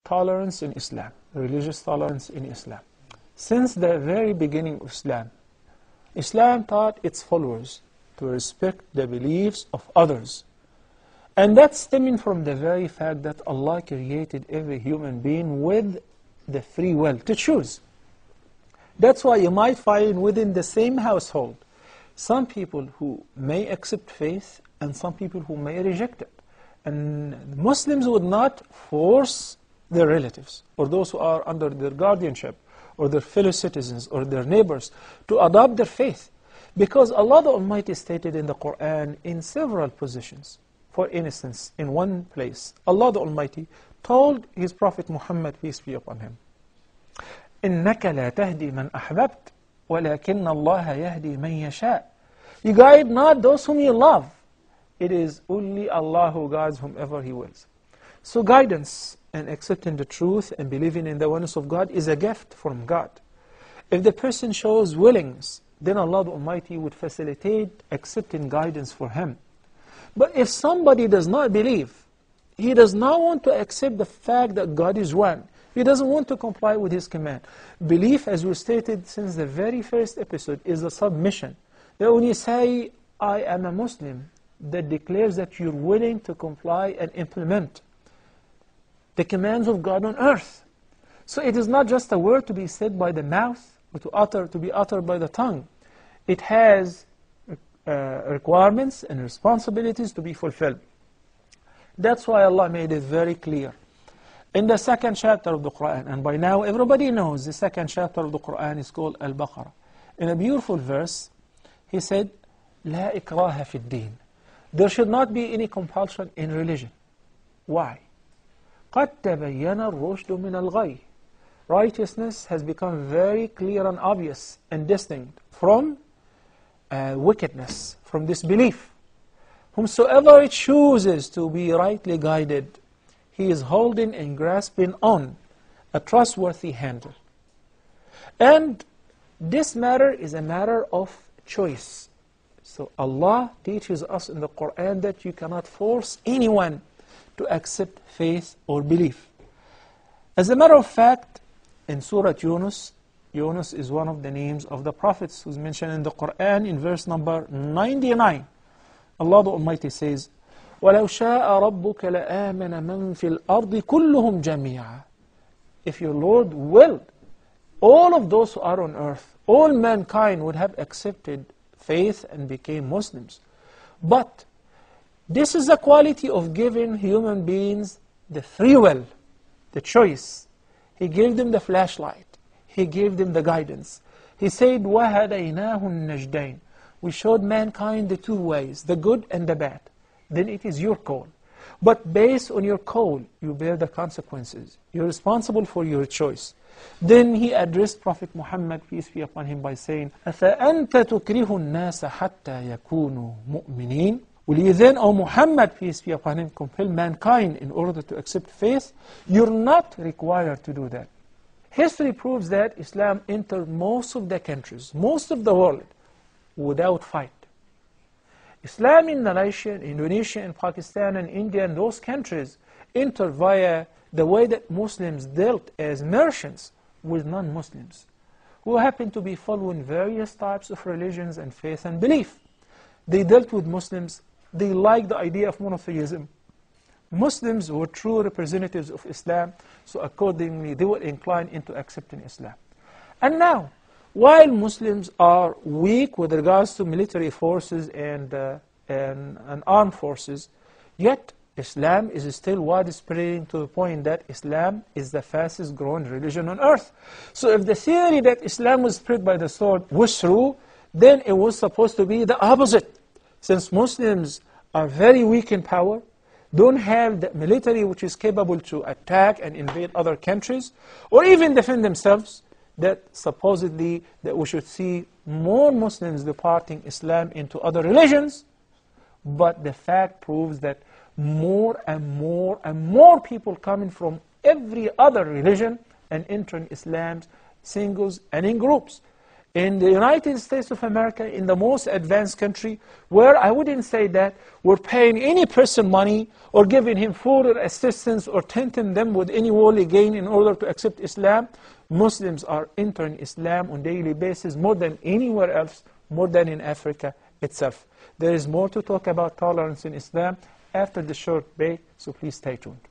tolerance in Islam, religious tolerance in Islam. Since the very beginning of Islam, Islam taught its followers to respect the beliefs of others. And that's stemming from the very fact that Allah created every human being with the free will to choose. That's why you might find within the same household some people who may accept faith and some people who may reject it. And Muslims would not force their relatives or those who are under their guardianship or their fellow citizens or their neighbors to adopt their faith. Because Allah the Almighty stated in the Quran in several positions. For instance, in one place, Allah the Almighty told His Prophet Muhammad, peace be upon him, إِنَّكَ لَا تَهْدِي مَنْ أَحْبَبْتَ وَلَكِنَّ اللَّهَ يَهْدِي مَنْ يَشَاءُ. You guide not those whom you love. It is only Allah who guides whomever He wills. So guidance and accepting the truth and believing in the oneness of God is a gift from God. If the person shows willingness, then Allah the Almighty would facilitate accepting guidance for him. But if somebody does not believe, he does not want to accept the fact that God is one. He doesn't want to comply with His command. Belief, as we stated since the very first episode, is a submission. That when you say, I am a Muslim, that declares that you're willing to comply and implement the commands of God on earth. So it is not just a word to be said by the mouth or to be uttered by the tongue. It has requirements and responsibilities to be fulfilled. That's why Allah made it very clear. In the second chapter of the Quran, and by now everybody knows the second chapter of the Quran is called Al-Baqarah. In a beautiful verse, He said, لا إكراه في الدين. There should not be any compulsion in religion. Why? قد تبين الرشد من الغي. Righteousness has become very clear and obvious and distinct from wickedness, from disbelief. Whomsoever chooses to be rightly guided, he is holding and grasping on a trustworthy handle. And this matter is a matter of choice. So Allah teaches us in the Quran that you cannot force anyone to accept faith or belief. As a matter of fact, in Surah Yunus, Yunus is one of the names of the prophets who's mentioned in the Quran in verse number 99. Allah the Almighty says, وَلَوْ شَاءَ رَبُّكَ لَآمَنَ مَنْ فِي الْأَرْضِ كُلُّهُمْ جَمِيعًا. If your Lord willed, all of those who are on earth, all mankind would have accepted faith and became Muslims. But this is the quality of giving human beings the free will, the choice. He gave them the flashlight. He gave them the guidance. He said, وَهَدَيْنَاهُ النَّجْدَيْنِ. We showed mankind the two ways, the good and the bad. Then it is your call. But based on your call, you bear the consequences. You're responsible for your choice. Then he addressed Prophet Muhammad, peace be upon him, by saying, أَفَأَنْتَ تُكْرِهُ النَّاسَ حَتَّى يَكُونُوا مُؤْمِنِينَ. Will you then, O Muhammad, peace be upon him, compel mankind in order to accept faith? You're not required to do that. History proves that Islam entered most of the countries, most of the world, without fight. Islam in Malaysia, Indonesia, and Pakistan, and India, and those countries entered via the way that Muslims dealt as merchants with non-Muslims, who happened to be following various types of religions and faith and belief. They dealt with Muslims. They liked the idea of monotheism. Muslims were true representatives of Islam, so accordingly they were inclined into accepting Islam. And now, while Muslims are weak with regards to military forces and armed forces, yet Islam is still widespread to the point that Islam is the fastest growing religion on earth. So if the theory that Islam was spread by the sword was true, then it was supposed to be the opposite. Since Muslims are very weak in power, don't have the military which is capable to attack and invade other countries, or even defend themselves, that supposedly that we should see more Muslims departing Islam into other religions. But the fact proves that more and more and more people coming from every other religion and entering Islam, singles and in groups. In the United States of America, in the most advanced country, where I wouldn't say that we're paying any person money or giving him food or assistance or tempting them with any worldly gain in order to accept Islam, Muslims are entering Islam on a daily basis more than anywhere else, more than in Africa itself. There is more to talk about tolerance in Islam after the short break, so please stay tuned.